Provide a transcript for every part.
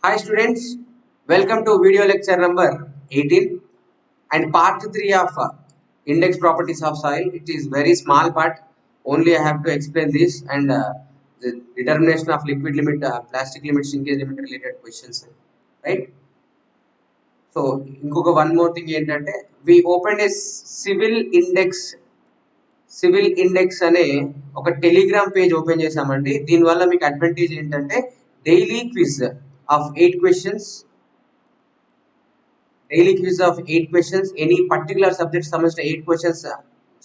Hi students, welcome to video lecture number 18 and part 3 of index properties of soil. It is very small part, only I have to explain this and the determination of liquid limit, plastic limit, shrinkage limit related questions, right? So, ఇంకొక one more thing ఏంటంటే we opened a civil index అనే ఒక Telegram page open చేసామండి. దీనివల్ల మీకు advantage ఏంటంటే daily quiz of 8 questions, any particular subject సంబంధించిన 8 questions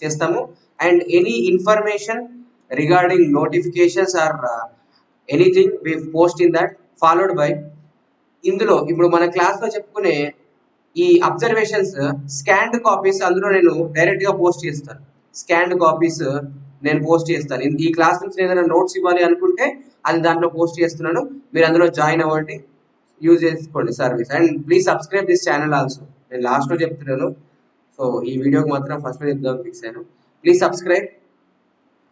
చేస్తాము. And any information regarding notifications or anything we post in that followed by ఇందులో ఇప్పుడు మన క్లాస్లో చెప్పుకునే ఈ అబ్జర్వేషన్స్ స్కాన్డ్ కాపీస్ అందులో నేను డైరెక్ట్గా పోస్ట్ చేస్తాను. స్కాన్డ్ కాపీస్ నేను పోస్ట్ చేస్తాను. ఈ క్లాస్ నుంచి ఏదైనా నోట్స్ ఇవ్వాలి అనుకుంటే అది దాంట్లో పోస్ట్ చేస్తున్నాను. మీరు అందులో జాయిన్ అవ్వండి, యూజ్ చేసుకోండి service. And please subscribe this channel also. నేను లాస్ట్లో చెప్తున్నాను, సో ఈ వీడియోకి మాత్రం ఫస్ట్లో చెప్దాం ఫిక్స్ అయ్యాను. Please subscribe.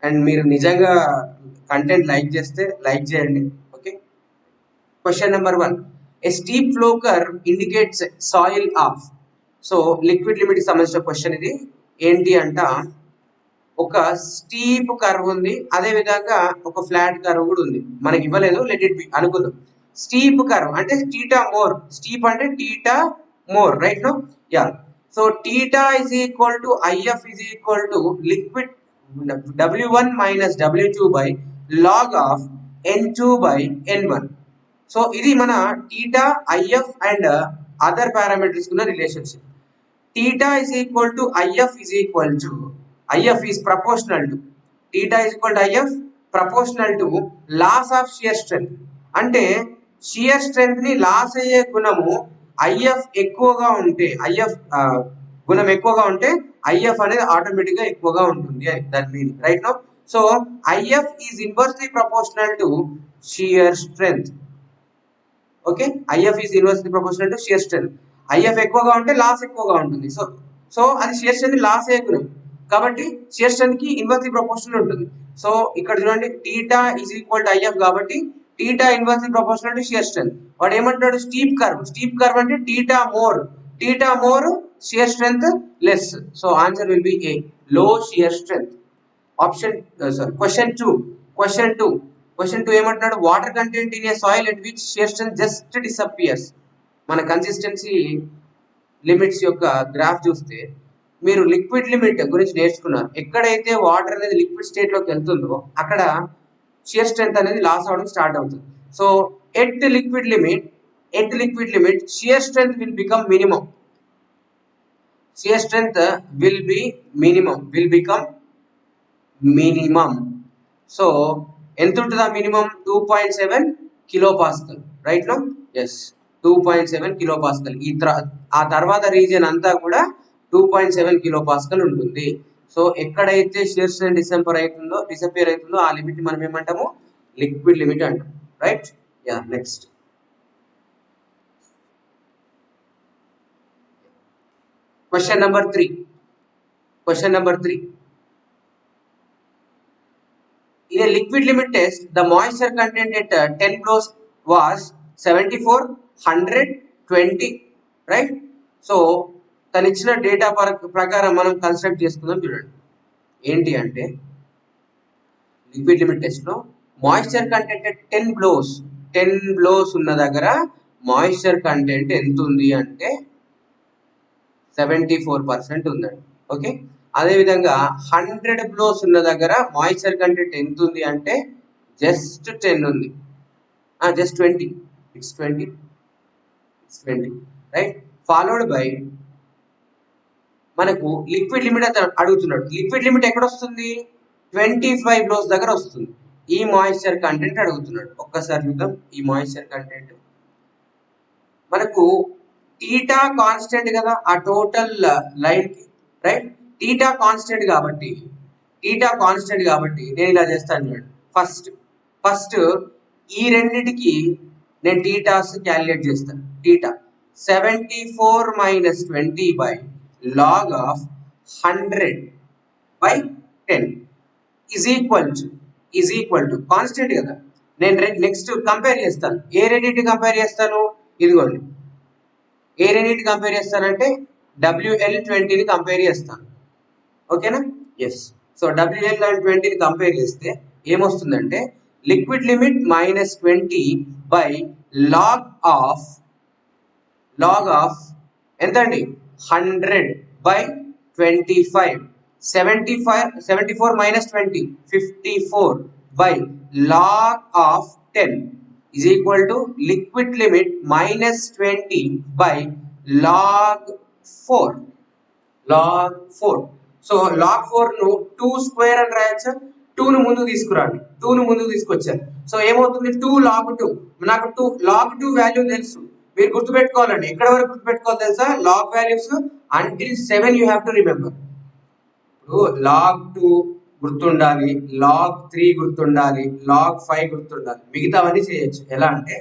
అండ్ మీరు నిజంగా కంటెంట్ లైక్ చేస్తే లైక్ చేయండి. Okay. Question number 1, a steep flow curve indicates soil of. So liquid లిమిట్కి సంబంధించిన క్వశ్చన్ ఇది. ఏంటి అంట, ఒక స్టీప్ కర్వ్ ఉంది, అదే విధంగా ఒక ఫ్లాట్ కర్వ్ కూడా ఉంది. మనకి ఇవ్వలేదు, లెట్ ఇట్ బి అనుకుందాం. స్టీప్ కర్వ్ అంటే టీటా మోర్, స్టీప్ అంటే theta more, right no? Yeah. So theta is equal to IF is equal to liquid W1 minus W2 by log of N2 by N1. So ఇది మన theta, IF and other parameters ఉన్న relationship. Theta is equal to IF is equal to, IF is proportional to, theta is equal to IF proportional to loss of shear strength. అంటే shear strength ని loss అయ్యే గుణము IF ఎక్కువగా ఉంటే, IF గుణం ఎక్కువగా ఉంటే IF అనేది ఆటోమేటిక్ గా ఎక్కువగా ఉంటుంది అని దాని meaning, right no? So IF is inversely proportional to shear strength. Okay, IF is inversely proportional to shear strength. IF ఎక్కువగా ఉంటే లాస్ ఎక్కువగా ఉంటుంది. సో అది షియర్ స్ట్రెంత్ లాస్ అయ్యే గుణం కాబట్టి షియర్ స్ట్రెంత్ కి ఇన్వర్స్లీ ప్రపోర్షనల్ ఉంటుంది. సో ఇక్కడ చూడండి, theta is equal to IF కాబట్టి theta inversely proportional to shear strength. వాడు ఏమంటాడు, స్టీప్ కర్వ్ అంటే theta more shear strength less. So answer will be A, low shear strength. Option question two ఏమంటున్నాడు, water content in a soil at which shear strength just disappears. మన consistency limits యొక్క graph చూస్తే మీరు liquid limit గురించి నేర్చుకున్నారు. ఎక్కడైతే water అనేది liquid స్టేట్లోకి వెళ్తుందో అక్కడ షియర్ స్ట్రెంత్ అనేది లాస్ అవడం స్టార్ట్ అవుతుంది. So at liquid limit shear strength will become minimum. సో ఎంత ఉంటుందా minimum? 2.7 kilo pascal, right no? Yes, 2.7 kilo pascal. ఆ తర్వాత రీజియన్ అంతా కూడా 2.7 కిలో పాస్కల్ ఉంటుంది. సో ఎక్కడైతే షియర్ స్ట్రెంత్ డిసపియర్ అవుతుందో ఆ లిమిట్ మనం ఏమంటాము, లిక్విడ్ లిమిట్ అంటాం, right? Yeah, next question number 3. In a liquid limit test, the moisture content at 10 blows was 74, 100, 20, right? So తను ఇచ్చిన డేటా ప్రకారం మనం కన్స్ట్రక్ట్ చేసుకుందాం. చూడండి ఏంటి అంటే, లిక్విడ్ లిమిట్ టెస్ట్లో మాయిశ్చర్ కంటెంట్ at 10 blows ఉన్న దగ్గర మాయిశ్చర్ కంటెంట్ ఎంత ఉంది అంటే 74% ఉందండి. ఓకే, అదేవిధంగా 100 blows ఉన్న దగ్గర మాయిశ్చర్ కంటెంట్ ఎంత ఉంది అంటే జస్ట్ 10 ఉంది, just 20, it's 20, right? Followed by మనకు లిక్విడ్ లిమిట్ అడుగుతున్నాడు. లిక్విడ్ లిమిట్ ఎక్కడ వస్తుంది? 25 blows దగ్గర వస్తుంది. ఈ మాయిశ్చర్ కంటెంట్ అడుగుతున్నాడు. ఒక్కసారి చూద్దాం. ఈ మాయిశ్చర్ కంటెంట్ మనకు టీటా కాన్స్టెంట్ కదా ఆ టోటల్ లైన్ కి, రైట్? టీటా కాన్స్టెంట్ కాబట్టి నేను ఇలా చేస్తాను. చూడండి, ఫస్ట్ ఈ రెండిటికి నేను టీటాస్ క్యాలిక్యులేట్ చేస్తాను. Theta 74 minus 20 by log of 100 by 10 is equal to constant కదా. నేను నెక్స్ట్ కంపేర్ చేస్తాను. ఏ రెండింటి కంపేర్ చేస్తాను? ఇదిగోండి, ఏ రెండింటి కంపేర్ చేస్తానంటే WL20ని కంపేర్ చేస్తాను. ఓకేనా? ఎస్. సో WL అండ్ 20ని కంపేర్ చేస్తే ఏమొస్తుందంటే liquid limit -20 by log of ఎంతండి 100 by 25, 74 minus 20 54 by log of 10 is equal to liquid limit -20 by log 4. So log 4 ను 2 స్క్వేర్ అని రాయొచ్చు. 2 ను ముందుకు తీసుకురండి, 2 ను ముందుకు తీసుకొచ్చారు. సో ఏమవుతుంది 2 log 2. నాకు 2 log 2 వాల్యూ తెలుసు, మీరు గుర్తుపెట్టుకోవాలండి. ఎక్కడ వరకు గుర్తుపెట్టుకోవాలి తెలుసా? Log values until 7 you have to remember. ఇప్పుడు log 2 గుర్తుండాలి, log 3 గుర్తుండాలి, log 5 గుర్తుండాలి, మిగతావన్నీ చేయొచ్చు. ఎలా అంటే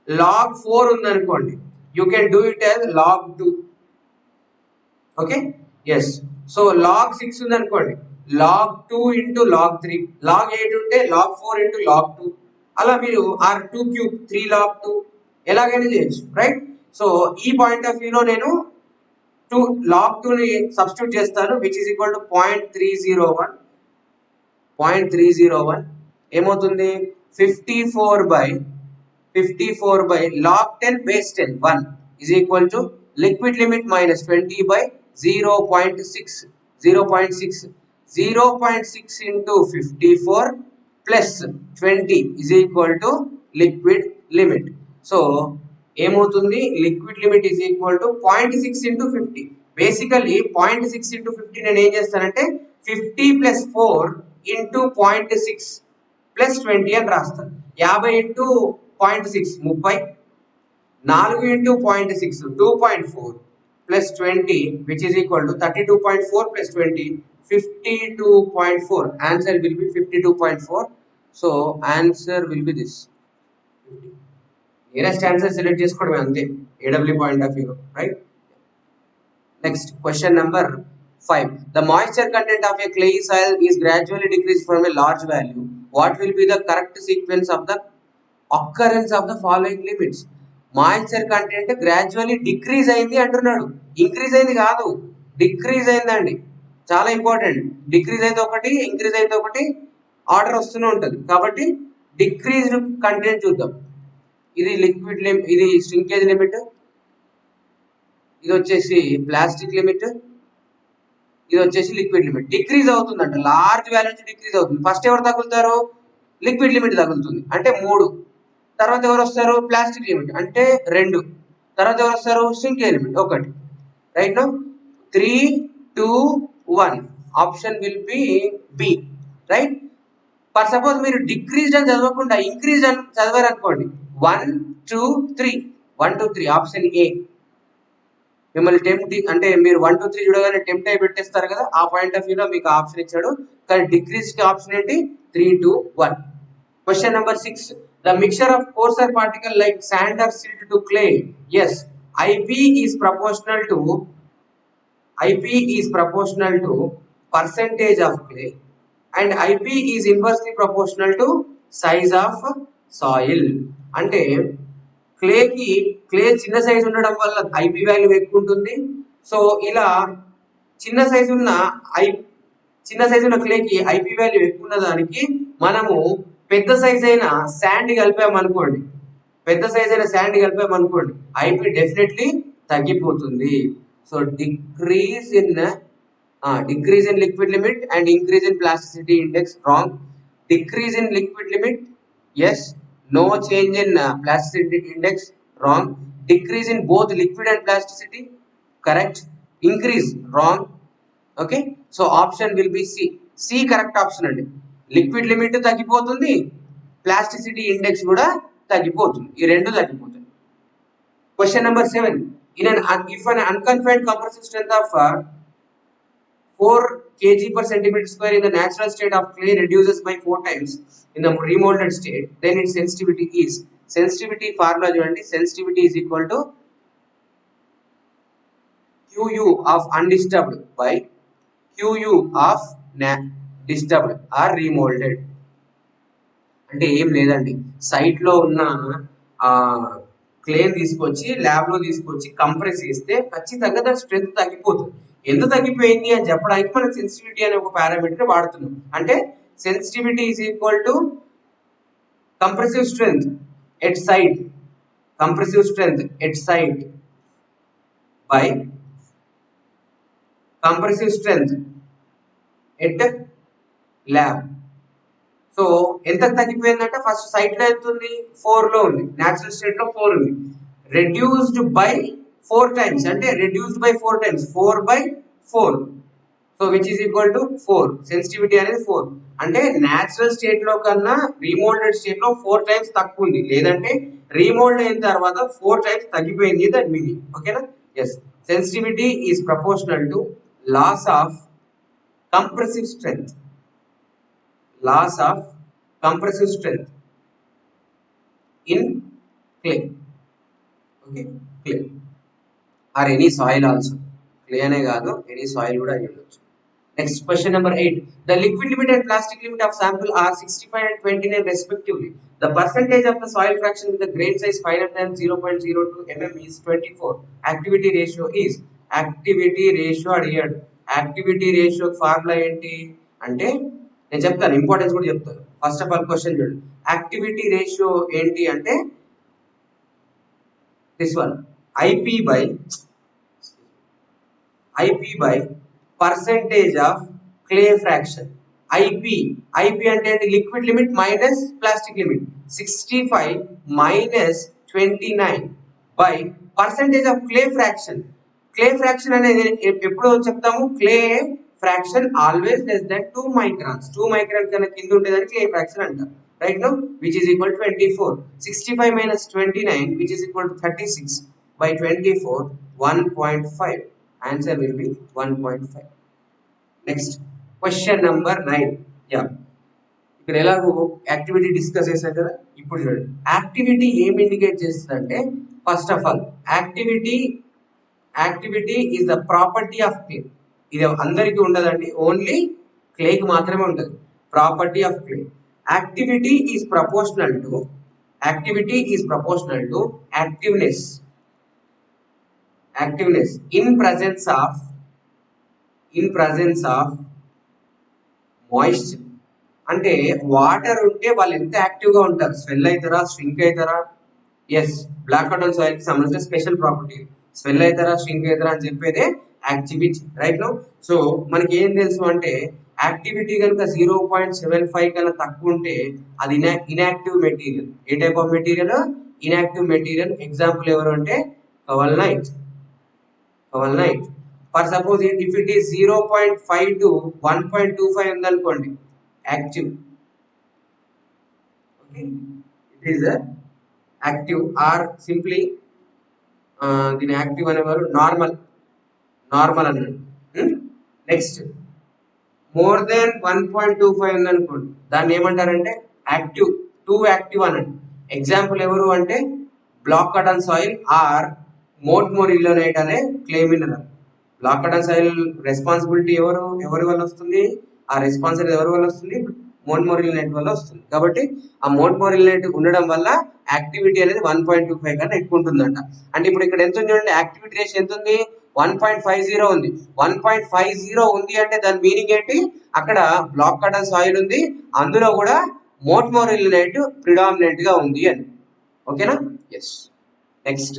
log 4 ఉందనుకోండి, you can do it as log 2. Okay, yes. So log 6 ఉందనుకోండి, log 2 ఇంటూ log 3, log 8 ఉంటే log 4 ఇంటూ log 2, అలా మీరు R2 క్యూబ్ 3 log 2 ఎలాగైనా చేయొచ్చు, రైట్? సో ఈ పాయింట్ ఆఫ్ వ్యూలో నేను log 2 ని సబ్స్టిట్యూట్ చేస్తాను, విచ్ ఈస్ ఈక్వల్ టు 0.301. ఏమవుతుంది 54 by log 10 base 10 1 is equal to liquid limit -20 by 0.6 into 54 plus 20 is equal to liquid limit. So ఏమవుతుంది liquid limit is equal to 0.6 into 50. Basically 0.6 into 50 నేను ఏం చేస్తానంటే 50 + 4 into 0.6 + 20 అని రాస్తాను. 50 into 0.6 30, 4 into 0.6 2.4 plus 20 which is equal to 32.4 plus 20 52.4. Answer will be 52.4. So answer will be this 50. Nearest answer select చేసుకోవడమే అంతే AW point of view, right? Next question number 5. The moisture content of a clayey soil is gradually decreased from a large value. What will be the correct sequence of the occurrence of the following limits? Moisture content gradually decrease అయింది అంటున్నాడు, increase అయింది కాదు, decrease అయిందండి. చాలా important. Decrease అయితే ఒకటి, increase అయితే ఒకటి, ఆర్డర్ వస్తూనే ఉంటుంది. కాబట్టి డిక్రీజ్డ్ కంటెంట్ చూద్దాం. ఇది లిక్విడ్ లిమిట్, ఇది స్ట్రింకేజ్ లిమిట్, ఇది వచ్చేసి ప్లాస్టిక్ లిమిట్, ఇది వచ్చేసి లిక్విడ్ లిమిట్. డిక్రీజ్ అవుతుందంట, లార్జ్ వాల్యూ నుంచి డిక్రీజ్ అవుతుంది. ఫస్ట్ ఎవరు తగులుతారు? లిక్విడ్ లిమిట్ తగులుతుంది, అంటే 3. తర్వాత ఎవరు వస్తారు? ప్లాస్టిక్ లిమిట్, అంటే 2. తర్వాత ఎవరు వస్తారు? Shrinkage limit, 1. Right no 3 2 1 option will be B, right? For suppose మీరు డిక్రీజ్ అని చదవకుండా ఇంక్రీజ్ అని చదివారు అనుకోండి, 1 2 3 1 2 3 ఆప్షన్ ఏ. మిమ్మల్ని టెంప్ట్ అంటే మీరు 1 2 3 చూడగానే టెంప్ట్ అయి పెట్టేస్తారు కదా, ఆ పాయింట్ ఆఫ్ వ్యూలో మీకు ఆప్షన్ ఇచ్చాడు. కానీ డిక్రీజ్ కి ఆప్షన్ ఏంటి? 3 2 1. Question number 6. The mixture of coarser particle like sand or silt to clay. Yes, IP is proportional to percentage of clay and IP is inversely proportional to size of soil. అంటే clay చిన్న size ఉండడం వల్ల IP value ఎక్కువ ఉంటుంది. So ఇలా చిన్న size ఉన్న క్లేకి IP value ఎక్కువ ఉన్న దానికి మనము పెద్ద సైజ్ అయిన శాండ్ కలిపామనుకోండి, IP డెఫినెట్లీ తగ్గిపోతుంది. So decrease in liquid limit and increase in plasticity index, wrong. Decrease in liquid limit, yes. No change in plasticity index, wrong. Decrease in both liquid and plasticity, correct. Increase, wrong. Okay, so option will be C correct option అండి. Liquid limit తగ్గిపోతుంది, plasticity index కూడా తగ్గిపోతుంది, ఈ రెండు తగ్గిపోతాయి. Question number 7. If an unconfined compressive strength of 4 kg per centimeter square in the natural state of clay reduces by 4 times in the remolded state, then its sensitivity is. Sensitivity formula చూడండి, sensitivity is equal to QU of undisturbed by QU of disturbed or remolded. అంటే ఏం లేదండి, site లో ఉన్న ఆ క్లేన్ తీసుకొచ్చి lab లో తీసుకొచ్చి కంప్రెస్ చేస్తే ఖచ్చితంగా దాని స్ట్రెంత్ తగ్గిపోతుంది. ఎందుకు తగ్గిపోయింది అని చెప్పడానికి మనం సెన్సిటివిటీ అనే ఒక పారామీటర్ వాడుతున్నాం. అంటే sensitivity is equal to compressive strength at site, compressive strength at site by compressive strength at lab. So ఎంత తగ్గిపోయిందంటే ఫస్ట్ సైట్ లో ఎంత ఉంది, 4 లో ఉంది, న్యాచురల్ స్టేట్ లో 4 ఉంది, రెడ్యూస్డ్ బై 4 టైమ్స్, అంటే reduced by 4 times, 4 by 4, so which is equal to 4. Sensitivity అనేది 4, అంటే న్యాచురల్ స్టేట్ లో కన్నా రీమోల్డెడ్ స్టేట్ లో 4 టైమ్స్ తక్కువ ఉంది, లేదంటే రీమోల్డ్ అయిన తర్వాత 4 టైమ్స్ తగ్గిపోయింది, దట్ మీనింగ్. ఓకేనా? Yes, sensitivity is proportional to loss of compressive strength, loss of compressive strength in clay. Okay, clay or any soil also. Clay ane kaadu, any soil kuda ayi undochu. Next, question number 8. The liquid limit and plastic limit of sample are 65 and 29 respectively. The percentage of the soil fraction with the grain size 5 times 0.02 mm is 24. Activity ratio is, activity ratio అడిగాడు. Activity ratio formula ఏంటి అంటే నేను చెప్తాను, importance కూడా చెప్తాను. First of all question చూడండి, activity ratio ఏంటి అంటే this one, IP by percentage of clay fraction. IP అంటే liquid limit minus plastic limit, 65 minus 29 by percentage of clay fraction. Clay fraction అనేది ఎప్పుడు చెప్తాము, clay fraction always less than 2 microns. 2 microns కన్నా కింద ఉండేదాన్ని clay fraction అంటారు. Right no, which is equal 24. 65 minus 29 which is equal to 36 by 24, 1.5. Answer will be 1.5. Next, question number 9. Yeah, ఇక్కడ ఎలాగో activity discuss చేశాం కదా, ఇప్పుడు చూడండి యాక్టివిటీ ఏం ఇండికేట్ చేస్తుంది అంటే, first of all activity is the property of clay. ఇది అందరికీ ఉండదండి, ఓన్లీ క్లేకి మాత్రమే ఉంటుంది property of clay. Activity is proportional to activeness in presence of moisture. అంటే వాటర్ ఉంటే వాళ్ళు ఎంత యాక్టివ్ గా ఉంటారు, స్వెల్ అవుతారా, స్ట్రింక్ అవుతారా? ఎస్, బ్లాక్ కాటన్ సాయిల్ కి సంబంధించిన స్పెషల్ ప్రాపర్టీ, స్వెల్ అవుతారా, స్ట్రింక్ అవుతారా అని చెప్పేదే యాక్టివిటీ. రైట్ నో, సో మనకి ఏం తెలుసు అంటే యాక్టివిటీ కనుక 0.75 కన్నా తక్కువ ఉంటే అది inactive material. A type of material? Inactive material. Example ఎవరు అంటే kaolinite. For suppose if it is 0.5 to 1.25 ఉందనుకోండి, active. Okay, it is active or simply దీని యాక్టివ్ అనేవారు నార్మల్ అన్నాడు. నెక్స్ట్, మోర్ దెన్ 1.25 ఉందనుకోండి, దాన్ని ఏమంటారంటే యాక్టివ్, టూ యాక్టివ్ అనండి. ఎగ్జాంపుల్ ఎవరు అంటే black cotton soil or montmorillonite అనే clay mineral. Black cotton soil responsibility ఎవరి వల్ల వస్తుంది? ఆ రెస్పాన్సిబిలిటీ ఎవరి వల్ల వస్తుంది? మోర్టిల్లోనైట్ వల్ల వస్తుంది. కాబట్టి ఆ మోర్టిల్లోనైట్ ఉండడం వల్ల యాక్టివిటీ అనేది 1.25 కన్నా ఎక్కువ ఉంటుందంట. అంటే ఇప్పుడు ఇక్కడ ఎంత ఉంది చూడండి, యాక్టివిటీ రేషియో ఎంత ఉంది? 1.50 ఉంది. 1.50 ఉంది అంటే దాని మీనింగ్ ఏంటి? అక్కడ బ్లాక్ కాటన్ సాయిల్ ఉంది, అందులో కూడా మోర్టిల్లోనైట్ ప్రిడామినెంట్ గా ఉంది అని. ఓకేనా? Yes. Next,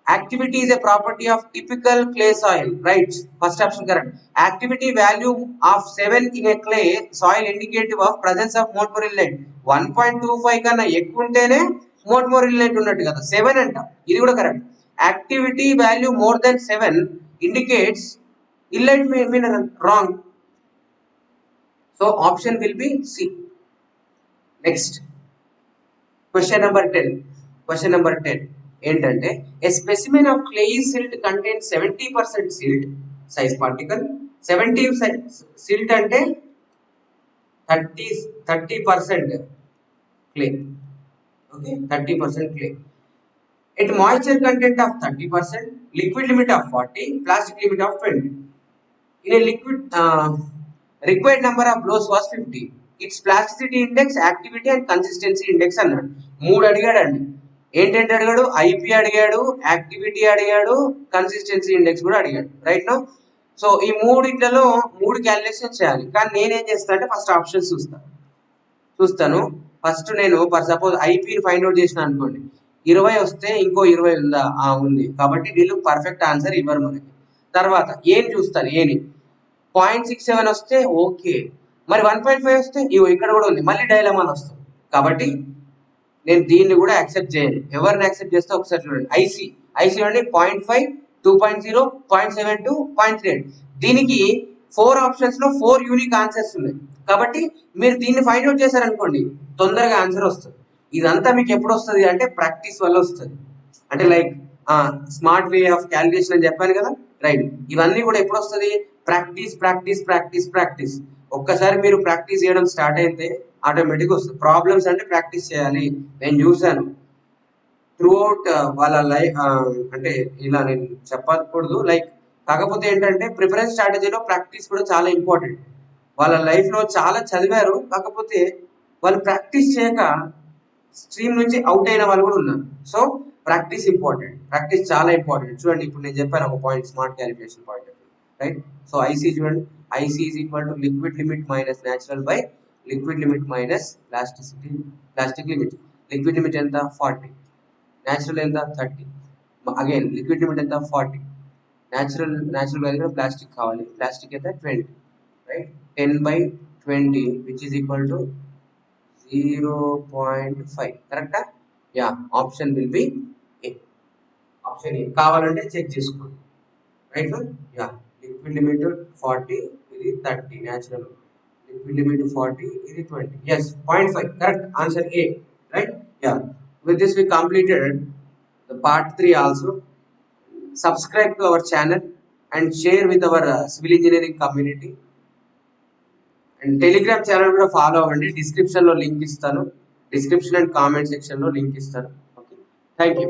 activity is a property of typical clay soil. Right, first option correct. Activity value of 7 in a clay soil indicative of presence of motmorillate. 1.25 కన్నా ఎక్కువ ఉంటేనే మోర్టిల్లోనైట్ ఉన్నట్టు కదా, 7 అంట, ఇది కూడా correct. Activity value more than 7 indicates illite mineral. Wrong, so option will be C. Next, question number 10 ఏంటంటే, a specimen of clayey silt contains 70% silt size particle. 70 silt అంటే 30% clay. Okay, 30% clay. At moisture content of 30%, liquid limit of 40, plastic limit of 20. In a liquid required number of blows was 50. Its plasticity index, activity and consistency index అన్నాడు. 3 అడిగాడండి. ఏంటంటే అడిగాడు, IP అడిగాడు, activity అడిగాడు, consistency index కూడా అడిగాడు. Right no. So ఈ మూడిట్లలో 3 calculation చేయాలి. కానీ నేనేం చేస్తాను అంటే ఫస్ట్ ఆప్షన్స్ చూస్తాను. ఫస్ట్ నేను ఫర్ సపోజ్ ఐపీని ఫైండ్ అవుట్ చేసిన అనుకోండి, 20 వస్తే ఇంకో 20 ఉందా? ఉంది. కాబట్టి వీళ్ళు పర్ఫెక్ట్ ఆన్సర్ ఇవ్వరు మనకి. తర్వాత ఏని చూస్తాను, ఏని 0.67 వస్తే ఓకే, మరి 1.5 వస్తే ఇక్కడ కూడా ఉంది, మళ్ళీ డైలమాన్ వస్తుంది. కాబట్టి నేను దీన్ని కూడా యాక్సెప్ట్ చేయను. ఎవరిని యాక్సెప్ట్ చేస్తే ఒకసారి చూడండి. ఐసీ చూడండి, 0.5, 2.0, 0.72, 0.38. దీనికి 4 ఆప్షన్స్ లో 4 యూనిక్ ఆన్సర్స్ ఉన్నాయి. కాబట్టి మీరు దీన్ని ఫైండ్ అవుట్ చేశారనుకోండి, తొందరగా ఆన్సర్ వస్తుంది. ఇదంతా మీకు ఎప్పుడు వస్తుంది అంటే ప్రాక్టీస్ వల్ల వస్తుంది. అంటే like smart way of calculation అని చెప్పాను కదా, రైట్. ఇవన్నీ కూడా ఎప్పుడు వస్తుంది? Practice practice practice practice. ఒక్కసారి మీరు ప్రాక్టీస్ చేయడం స్టార్ట్ అయితే ఆటోమేటిక్గా వస్తుంది. ప్రాబ్లమ్స్ అంటే ప్రాక్టీస్ చేయాలి. నేను చూశాను త్రూ అవుట్ వాళ్ళ లైఫ్. అంటే ఇలా నేను చెప్పకూడదు, లైక్ కాకపోతే ఏంటంటే ప్రిఫరెన్స్ స్ట్రాటజీలో ప్రాక్టీస్ కూడా చాలా ఇంపార్టెంట్. వాళ్ళ లైఫ్లో చాలా చదివారు, కాకపోతే వాళ్ళు ప్రాక్టీస్ చేయక స్ట్రీమ్ నుంచి అవుట్ అయిన వాళ్ళు కూడా ఉన్నారు. సో ప్రాక్టీస్ ఇంపార్టెంట్, ప్రాక్టీస్ చాలా ఇంపార్టెంట్. చూడండి ఇప్పుడు నేను చెప్పాను ఒక point, smart calculation point, right. So IC చూడండి, IC is equal to liquid limit minus natural by liquid limit minus plastic limit. Liquid limit ఎంత? 40, న్యాచురల్ ఎంత? 30. అగైన్ లిక్విడ్ లిమిట్ ఎంత? 40, న్యాచురల్ దగ్గర ప్లాస్టిక్ కావాలి, ప్లాస్టిక్ ఎంత? 20, right. 10/20 which is equal to 0.5. కరెక్టా? Yeah, option will be A. Option A. కావాలంటే check చేసుకోండి, right. Yeah, liquid limit 40, ఇది 30 న్యాచురల్, లిక్విడ్ లిమిట్ 40, ఇది 20. yes, 0.5 correct, answer A, right. Yeah, with this we completed the part 3 also. Subscribe to our channel and share with our civil engineering community. And Telegram channel కూడా follow అవ్వండి. డిస్క్రిప్షన్లో link ఇస్తాను, description and comment సెక్షన్లో link ఇస్తాను. Okay, thank you.